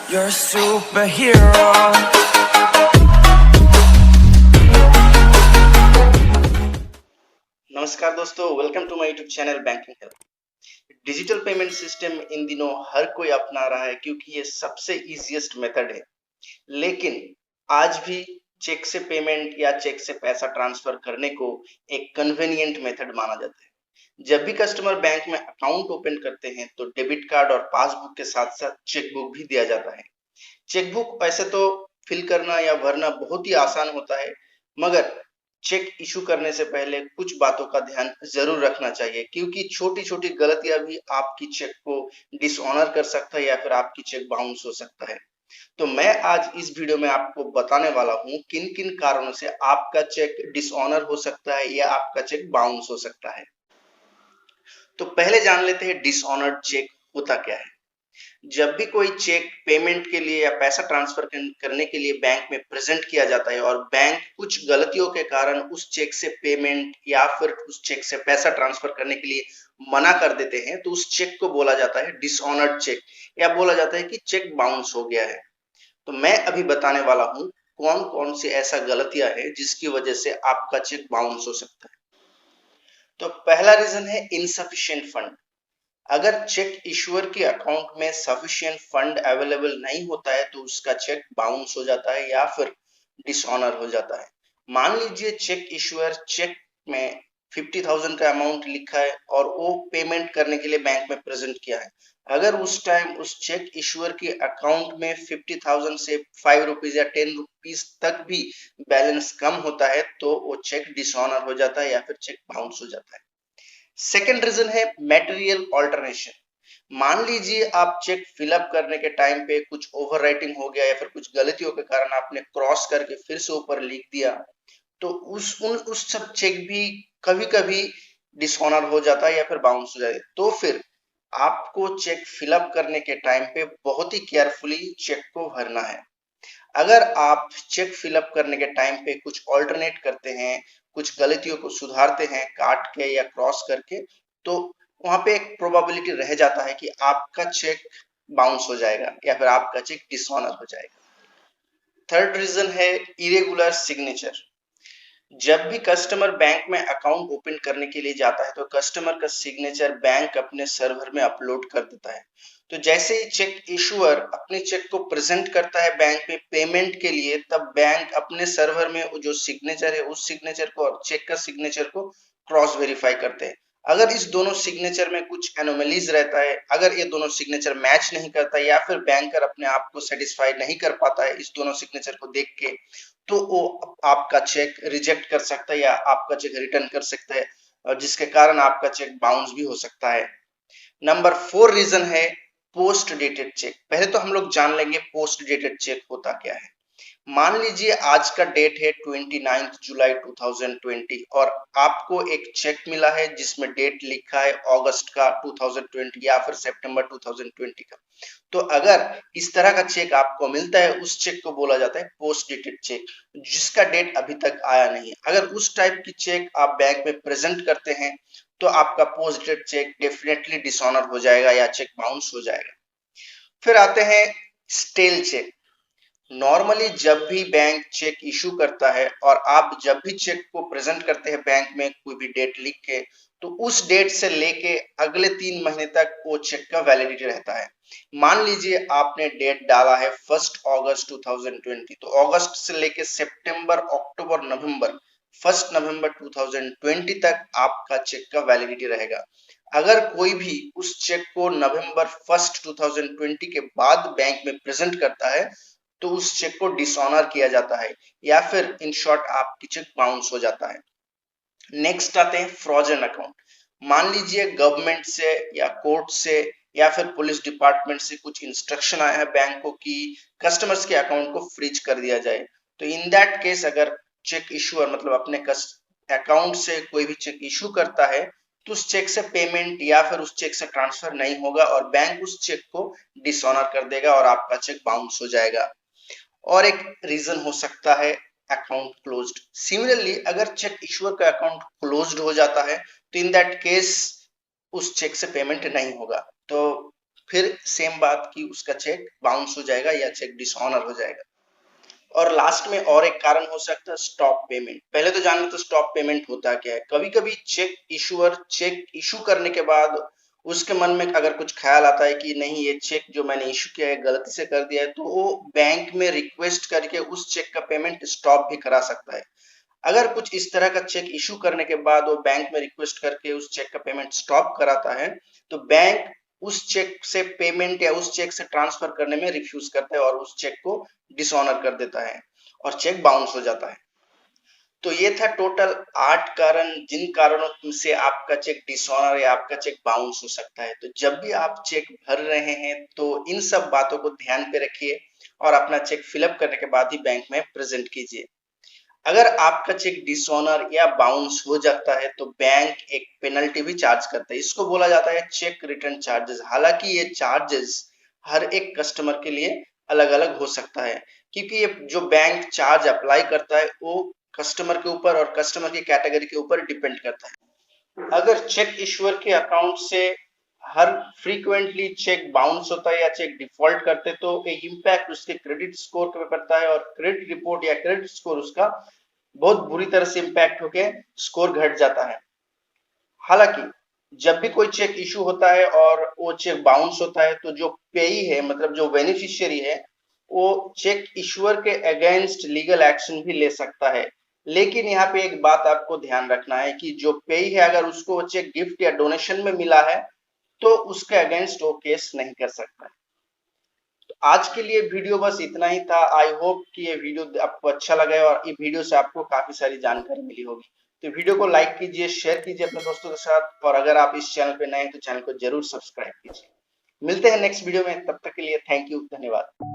You're a superhero. नमस्कार दोस्तों, welcome to my YouTube channel banking help. Digital payment system इन दिनों हर कोई अपना रहा है क्योंकि ये सबसे इजीएस्ट मेथड है। लेकिन आज भी चेक से पेमेंट या चेक से पैसा ट्रांसफर करने को एक कन्वीनियंट मेथड माना जाता है। जब भी कस्टमर बैंक में अकाउंट ओपन करते हैं तो डेबिट कार्ड और पासबुक के साथ साथ चेकबुक भी दिया जाता है। चेकबुक वैसे तो फिल करना या भरना बहुत ही आसान होता है, मगर चेक इशू करने से पहले कुछ बातों का ध्यान जरूर रखना चाहिए क्योंकि छोटी छोटी गलतियां भी आपकी चेक को डिसऑनर कर सकता है या फिर आपकी चेक बाउंस हो सकता है। तो मैं आज इस वीडियो में आपको बताने वाला हूं किन किन कारणों से आपका चेक डिसऑनर हो सकता है या आपका चेक बाउंस हो सकता है। तो पहले जान लेते हैं डिसऑनर्ड चेक होता क्या है। जब भी कोई चेक पेमेंट के लिए या पैसा ट्रांसफर करने के लिए बैंक में प्रेजेंट किया जाता है और बैंक कुछ गलतियों के कारण उस चेक से पेमेंट या फिर उस चेक से पैसा ट्रांसफर करने के लिए मना कर देते हैं तो उस चेक को बोला जाता है डिसऑनर्ड चेक या बोला जाता है कि चेक बाउंस हो गया है। तो मैं अभी बताने वाला हूं कौन कौन सी ऐसा गलतियां है जिसकी वजह से आपका चेक बाउंस हो सकता है। तो पहला रीजन है इनसफिशिएंट फंड। अगर चेक इशूअर के अकाउंट में सफिशिएंट फंड अवेलेबल नहीं होता है तो उसका चेक बाउंस हो जाता है या फिर डिसऑनर हो जाता है। मान लीजिए चेक इशूअर चेक में 50,000 का अमाउंट लिखा है और वो पेमेंट करने के लिए बैंक में प्रेजेंट किया है। अगर उस टाइम उस चेक इशूअर के अकाउंट में 50,000 से 5 रुपीज या 10 रुपीज तक भी बैलेंस कम होता है तो वो चेक डिसऑनर हो जाता है या फिर चेक बाउंस हो जाता है। सेकेंड रीजन है मटेरियल ऑल्टरनेशन। मान लीजिए आप चेक फिलअप करने के टाइम पे कुछ ओवरराइटिंग हो गया या फिर कुछ गलतियों के कारण आपने क्रॉस करके फिर से ऊपर लिख दिया तो उस सब चेक भी कभी कभी डिसऑनर हो जाता है या फिर बाउंस हो जाता है। तो फिर आपको चेक फिलअप करने के टाइम पे बहुत ही केयरफुली चेक को भरना है। अगर आप चेक फिलअप करने के टाइम पे कुछ ऑल्टरनेट करते हैं, कुछ गलतियों को सुधारते हैं काट के या क्रॉस करके, तो वहां पे एक प्रोबेबिलिटी रह जाता है कि आपका चेक बाउंस हो जाएगा या फिर आपका चेक डिसऑनर हो जाएगा। थर्ड रीजन है इरेगुलर सिग्नेचर। जब भी कस्टमर बैंक में अकाउंट ओपन करने के लिए जाता है तो कस्टमर का सिग्नेचर बैंक अपने सर्वर में अपलोड कर देता है। तो जैसे ही चेक इशूअर अपने चेक को प्रेजेंट करता है बैंक में पेमेंट के लिए तब बैंक अपने सर्वर में जो सिग्नेचर है उस सिग्नेचर को और चेक का सिग्नेचर को क्रॉस वेरीफाई करते हैं। अगर इस दोनों सिग्नेचर में कुछ एनोमलीज रहता है, अगर ये दोनों सिग्नेचर मैच नहीं करता या फिर बैंकर अपने आप को सेटिस्फाइड नहीं कर पाता है इस दोनों सिग्नेचर को देख के तो वो आपका चेक रिजेक्ट कर सकता है या आपका चेक रिटर्न कर सकता है और जिसके कारण आपका चेक बाउंस भी हो सकता है। नंबर 4 रीजन है पोस्ट डेटेड चेक। पहले तो हम लोग जान लेंगे पोस्ट डेटेड चेक होता क्या है। मान लीजिए आज का डेट है 29 जुलाई 2020 और आपको एक चेक मिला है जिसमें डेट लिखा है अगस्त का 2020 या फिर सितंबर 2020 का। तो अगर इस तरह का चेक आपको मिलता है उस चेक को बोला जाता है पोस्ट डेटेड चेक जिसका डेट अभी तक आया नहीं। अगर उस टाइप की चेक आप बैंक में प्रेजेंट करते हैं तो आपका post dated cheque definitely dishonour हो जाएगा या चेक बाउंस हो जाएगा। फिर आते हैं स्टेल चेक। नॉर्मली जब भी बैंक चेक इशू करता है और आप जब भी चेक को प्रेजेंट करते हैं बैंक में कोई भी डेट लिख के तो उस डेट से लेके अगले 3 महीने तक वो चेक का वैलिडिटी रहता है। मान लीजिए आपने डेट डाला है 1 अगस्त 2020 तो अगस्त से लेके सितंबर अक्टूबर नवंबर 1 नवंबर 2020 तक आपका चेक का वैलिडिटी रहेगा। अगर कोई भी उस चेक को नवंबर 1 2020 के बाद बैंक में प्रेजेंट करता है तो उस चेक को डिसऑनर किया जाता है या फिर इन शॉर्ट आपकी चेक बाउंस हो जाता है। नेक्स्ट आते हैं फ्रोजन अकाउंट। मान लीजिए गवर्नमेंट से या कोर्ट से या फिर पुलिस डिपार्टमेंट से कुछ इंस्ट्रक्शन आया है बैंक को कि कस्टमर्स के अकाउंट को फ्रीज कर दिया जाए। तो इन दैट केस अगर चेक इशूअर मतलब अपने अकाउंट से कोई भी चेक इशू करता है तो उस चेक से पेमेंट या फिर उस चेक से ट्रांसफर नहीं होगा और बैंक उस चेक को डिसऑनर कर देगा और आपका चेक बाउंस हो जाएगा। और एक रीजन हो सकता है अकाउंट क्लोज्ड। सिमिलरली अगर चेक इशूअर का अकाउंट क्लोज्ड हो जाता है तो इन दैट केस उस चेक से पेमेंट नहीं होगा। तो फिर सेम बात कि उसका चेक बाउंस हो जाएगा या चेक डिसऑनर हो जाएगा। और लास्ट में और एक कारण हो सकता है स्टॉप पेमेंट। पहले तो जान लो तो स्टॉप पेमेंट होता क्या है। कभी कभी चेक इशूअर चेक इशू करने के बाद उसके मन में अगर कुछ ख्याल आता है कि नहीं, ये चेक जो मैंने इशू किया है गलती से कर दिया है, तो वो बैंक में रिक्वेस्ट करके उस चेक का पेमेंट स्टॉप भी करा सकता है। अगर कुछ इस तरह का चेक इशू करने के बाद वो बैंक में रिक्वेस्ट करके उस चेक का पेमेंट स्टॉप कराता है, तो बैंक उस चेक से पेमेंट या उस चेक से ट्रांसफर करने में रिफ्यूज करता है और उस चेक को डिसऑनर कर देता है और चेक बाउंस हो जाता है। तो ये था टोटल 8 कारण, जिन कारणों से आपका चेक डिसऑनर या आपका चेक बाउंस हो सकता है। तो जब भी आप चेक भर रहे हैं तो इन सब बातों को ध्यान पे रखिए और अपना चेक फिलअप करने के बाद ही बैंक में प्रेजेंट कीजिए। अगर आपका चेक डिसऑनर या बाउंस हो जाता है तो बैंक एक पेनल्टी भी चार्ज करता है। इसको बोला जाता है चेक रिटर्न चार्जेस। हालांकि ये चार्जेस हर एक कस्टमर के लिए अलग अलग हो सकता है, क्योंकि ये जो बैंक चार्ज अप्लाई करता है वो कस्टमर के ऊपर और कस्टमर की कैटेगरी के ऊपर डिपेंड करता है। अगर चेक इश्यूअर के अकाउंट से हर फ्रीक्वेंटली चेक बाउंस होता है या चेक डिफॉल्ट करते तो एक इम्पैक्ट उसके क्रेडिट स्कोर पे पड़ता है और क्रेडिट रिपोर्ट या क्रेडिट स्कोर उसका बहुत बुरी तरह से इम्पैक्ट होके स्कोर घट जाता है। हालांकि जब भी कोई चेक इशू होता है और वो चेक बाउंस होता है तो जो पेई है, मतलब जो बेनिफिशियरी है, वो चेक इशूअर के अगेंस्ट लीगल एक्शन भी ले सकता है। लेकिन यहाँ पे एक बात आपको ध्यान रखना है कि जो पेई है अगर उसको चेक गिफ्ट या डोनेशन में मिला है तो उसके अगेंस्ट वो केस नहीं कर सकता है। तो आज के लिए वीडियो बस इतना ही था। आई होप कि ये वीडियो आपको अच्छा लगा और ये वीडियो से आपको काफी सारी जानकारी मिली होगी। तो वीडियो को लाइक कीजिए, शेयर कीजिए अपने दोस्तों के साथ और अगर आप इस चैनल पे नए हैं तो चैनल को जरूर सब्सक्राइब कीजिए। मिलते हैं नेक्स्ट वीडियो में, तब तक के लिए थैंक यू, धन्यवाद।